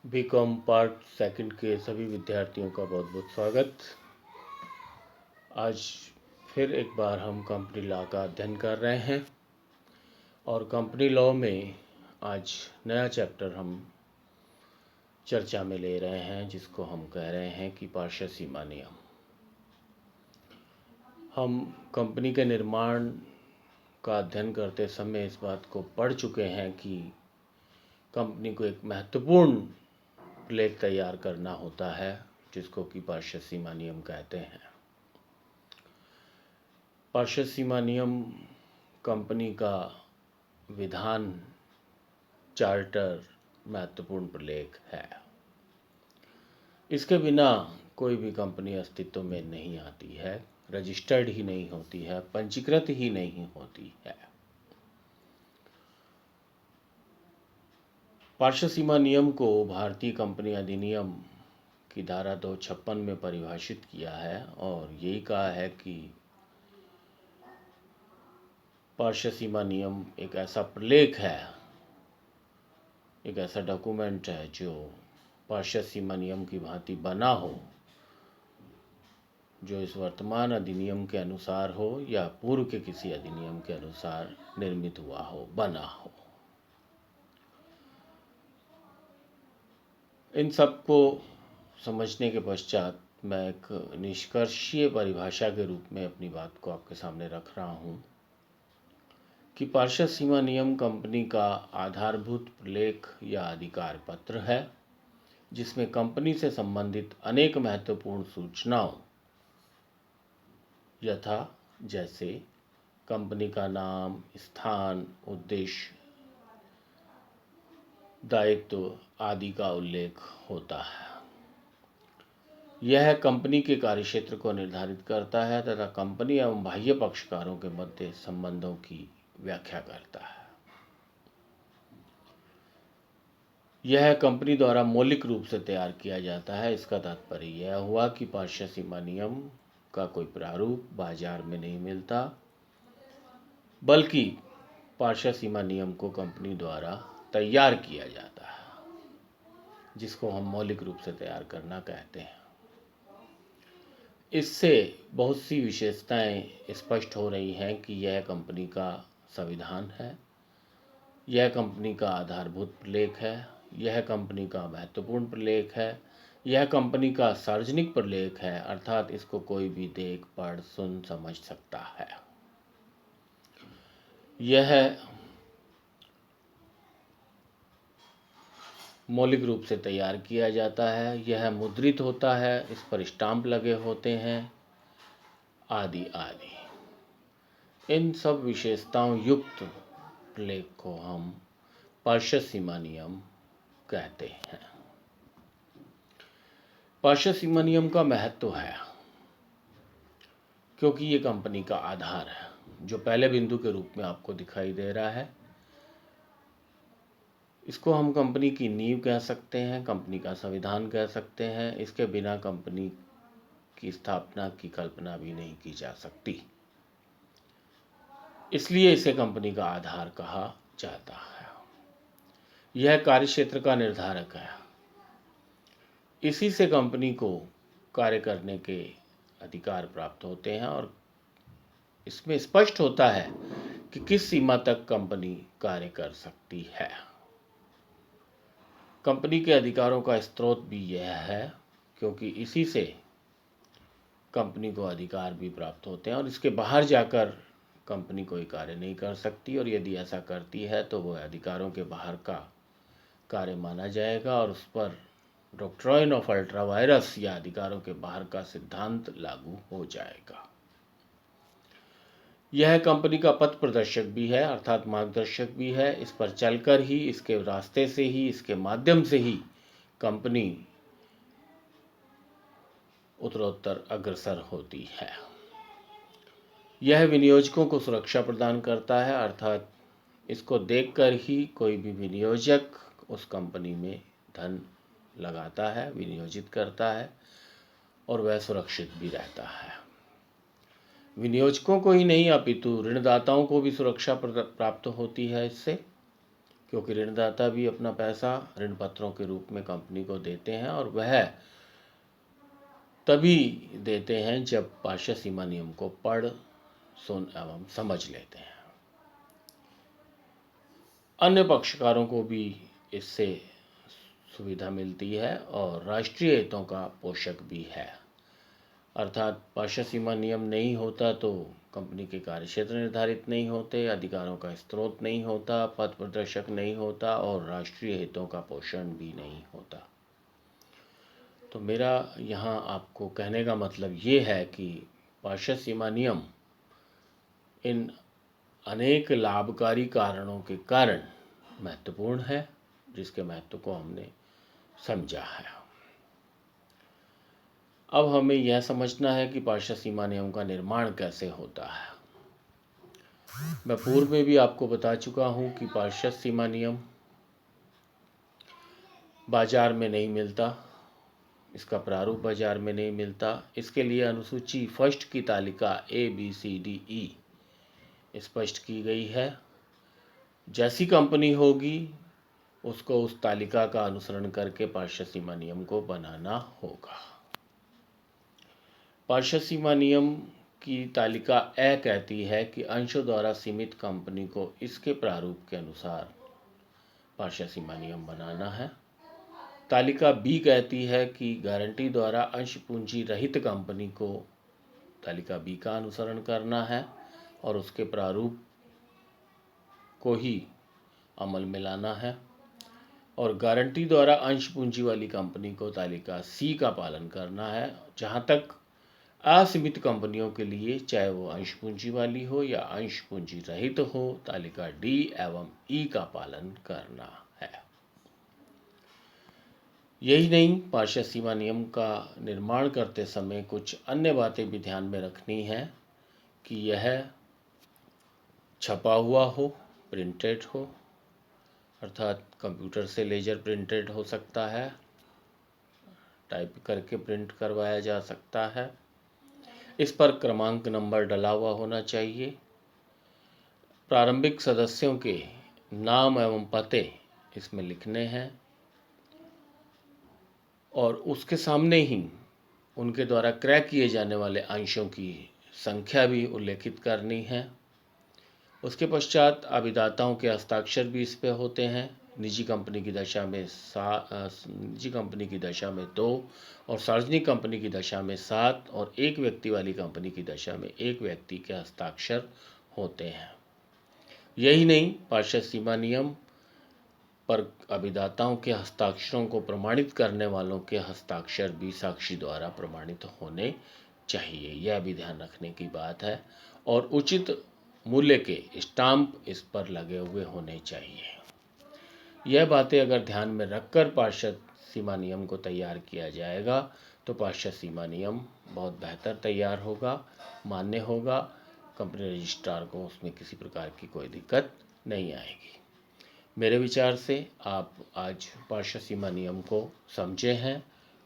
BCom part second के सभी विद्यार्थियों का बहुत बहुत स्वागत। आज फिर एक बार हम कंपनी लॉ का अध्ययन कर रहे हैं और कंपनी लॉ में आज नया चैप्टर हम चर्चा में ले रहे हैं, जिसको हम कह रहे हैं कि पार्श्व सीमा नियम। हम कंपनी के निर्माण का अध्ययन करते समय इस बात को पढ़ चुके हैं कि कंपनी को एक महत्वपूर्ण लेख तैयार करना होता है, जिसको कि पार्श्व सीमा नियम कहते हैं। पार्श्व सीमा नियम कंपनी का विधान, चार्टर, महत्वपूर्ण प्रलेख है। इसके बिना कोई भी कंपनी अस्तित्व में नहीं आती है, रजिस्टर्ड ही नहीं होती है, पंजीकृत ही नहीं होती है। पार्श्व सीमा नियम को भारतीय कंपनी अधिनियम की धारा 256 में परिभाषित किया है और यही कहा है कि पार्श्व सीमा नियम एक ऐसा प्रलेख है, एक ऐसा डॉक्यूमेंट है जो पार्श्व सीमा नियम की भांति बना हो, जो इस वर्तमान अधिनियम के अनुसार हो या पूर्व के किसी अधिनियम के अनुसार निर्मित हुआ हो, बना हो। इन सब को समझने के पश्चात मैं एक निष्कर्षीय परिभाषा के रूप में अपनी बात को आपके सामने रख रहा हूँ कि पार्श्व सीमा नियम कंपनी का आधारभूत प्रलेख या अधिकार पत्र है, जिसमें कंपनी से संबंधित अनेक महत्वपूर्ण सूचनाओं यथा जैसे कंपनी का नाम, स्थान, उद्देश्य, दायित्व आदि का उल्लेख होता है। यह कंपनी के कार्यक्षेत्र को निर्धारित करता है तथा कंपनी एवं बाह्य पक्षकारों के मध्य संबंधों की व्याख्या करता है। यह कंपनी द्वारा मौलिक रूप से तैयार किया जाता है। इसका तात्पर्य यह हुआ कि पार्श्व सीमा नियम का कोई प्रारूप बाजार में नहीं मिलता, बल्कि पार्श्व सीमा नियम को कंपनी द्वारा तैयार किया जाता है, जिसको हम मौलिक रूप से तैयार करना कहते हैं। इससे बहुत सी विशेषताएं स्पष्ट हो रही हैं कि यह कंपनी का संविधान है, यह कंपनी का आधारभूत प्रलेख है, यह कंपनी का महत्वपूर्ण प्रलेख है, यह कंपनी का सार्वजनिक प्रलेख है, अर्थात इसको कोई भी देख, पढ़, सुन, समझ सकता है। यह मौलिक रूप से तैयार किया जाता है, यह मुद्रित होता है, इस पर स्टाम्प लगे होते हैं, आदि आदि। इन सब विशेषताओं युक्त प्रलेख को हम पार्श्व सीमा नियम कहते हैं। पार्श्व सीमा नियम का महत्व है क्योंकि ये कंपनी का आधार है, जो पहले बिंदु के रूप में आपको दिखाई दे रहा है। इसको हम कंपनी की नींव कह सकते हैं, कंपनी का संविधान कह सकते हैं। इसके बिना कंपनी की स्थापना की कल्पना भी नहीं की जा सकती, इसलिए इसे कंपनी का आधार कहा जाता है। यह कार्यक्षेत्र का निर्धारक है। इसी से कंपनी को कार्य करने के अधिकार प्राप्त होते हैं और इसमें स्पष्ट होता है कि किस सीमा तक कंपनी कार्य कर सकती है। कंपनी के अधिकारों का स्रोत भी यह है, क्योंकि इसी से कंपनी को अधिकार भी प्राप्त होते हैं और इसके बाहर जाकर कंपनी कोई कार्य नहीं कर सकती, और यदि ऐसा करती है तो वह अधिकारों के बाहर का कार्य माना जाएगा और उस पर डॉक्ट्राइन ऑफ अल्ट्रा वायरस या अधिकारों के बाहर का सिद्धांत लागू हो जाएगा। यह कंपनी का पथ प्रदर्शक भी है, अर्थात मार्गदर्शक भी है। इस पर चलकर ही, इसके रास्ते से ही, इसके माध्यम से ही कंपनी उत्तरोत्तर अग्रसर होती है। यह विनियोजकों को सुरक्षा प्रदान करता है, अर्थात इसको देखकर ही कोई भी विनियोजक उस कंपनी में धन लगाता है, विनियोजित करता है और वह सुरक्षित भी रहता है। विनियोजकों को ही नहीं अपितु ऋणदाताओं को भी सुरक्षा प्राप्त होती है इससे, क्योंकि ऋणदाता भी अपना पैसा ऋण पत्रों के रूप में कंपनी को देते हैं और वह तभी देते हैं जब पार्षद सीमा नियम को पढ़ सुन एवं समझ लेते हैं। अन्य पक्षकारों को भी इससे सुविधा मिलती है और राष्ट्रीय हितों का पोषक भी है। अर्थात पार्षद सीमा नियम नहीं होता तो कंपनी के कार्यक्षेत्र निर्धारित नहीं होते, अधिकारों का स्रोत नहीं होता, पथ प्रदर्शक नहीं होता और राष्ट्रीय हितों का पोषण भी नहीं होता। तो मेरा यहाँ आपको कहने का मतलब ये है कि पार्षद सीमा नियम इन अनेक लाभकारी कारणों के कारण महत्वपूर्ण है, जिसके महत्व को हमने समझा है। अब हमें यह समझना है कि पार्षद सीमा नियम का निर्माण कैसे होता है। मैं पूर्व में भी आपको बता चुका हूं कि पार्षद सीमा नियम बाजार में नहीं मिलता, इसका प्रारूप बाजार में नहीं मिलता। इसके लिए अनुसूची फर्स्ट की तालिका ABCDE स्पष्ट की गई है। जैसी कंपनी होगी उसको उस तालिका का अनुसरण करके पार्षद सीमा नियम को बनाना होगा। पार्षद सीमा नियम की तालिका ए कहती है कि अंशों द्वारा सीमित कंपनी को इसके प्रारूप के अनुसार पार्षद सीमा नियम बनाना है। तालिका बी कहती है कि गारंटी द्वारा अंश पूंजी रहित कंपनी को तालिका बी का अनुसरण करना है और उसके प्रारूप को ही अमल में लाना है। और गारंटी द्वारा अंश पूंजी वाली कंपनी को तालिका सी का पालन करना है। जहां तक असीमित कंपनियों के लिए, चाहे वो अंश पूंजी वाली हो या अंश पूंजी रहित हो, तालिका डी एवं ई का पालन करना है। यही नहीं, पार्षद सीमा नियम का निर्माण करते समय कुछ अन्य बातें भी ध्यान में रखनी है कि यह छपा हुआ हो, प्रिंटेड हो, अर्थात कंप्यूटर से लेजर प्रिंटेड हो सकता है, टाइप करके प्रिंट करवाया जा सकता है। इस पर क्रमांक नंबर डला हुआ होना चाहिए। प्रारंभिक सदस्यों के नाम एवं पते इसमें लिखने हैं और उसके सामने ही उनके द्वारा क्रय किए जाने वाले अंशों की संख्या भी उल्लेखित करनी है। उसके पश्चात अभिदाताओं के हस्ताक्षर भी इस पे होते हैं। निजी कंपनी की दशा में 2 और सार्वजनिक कंपनी की दशा में 7 और एक व्यक्ति वाली कंपनी की दशा में 1 व्यक्ति के हस्ताक्षर होते हैं। यही नहीं, पार्षद सीमा नियम पर अभिदाताओं के हस्ताक्षरों को प्रमाणित करने वालों के हस्ताक्षर भी साक्षी द्वारा प्रमाणित होने चाहिए। यह भी ध्यान रखने की बात है। और उचित मूल्य के स्टाम्प इस पर लगे हुए होने चाहिए। यह बातें अगर ध्यान में रखकर पार्षद सीमा नियम को तैयार किया जाएगा तो पार्षद सीमा नियम बहुत बेहतर तैयार होगा, मान्य होगा। कंपनी रजिस्ट्रार को उसमें किसी प्रकार की कोई दिक्कत नहीं आएगी। मेरे विचार से आप आज पार्षद सीमा नियम को समझे हैं,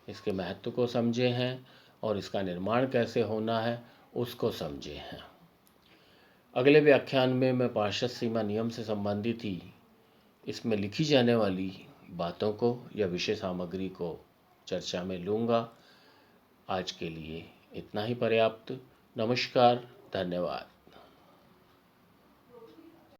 इसके महत्व को समझे हैं और इसका निर्माण कैसे होना है उसको समझे हैं। अगले व्याख्यान में मैं पार्षद सीमा नियम से संबंधित ही इसमें लिखी जाने वाली बातों को या विषय सामग्री को चर्चा में लूँगा। आज के लिए इतना ही पर्याप्त। नमस्कार, धन्यवाद।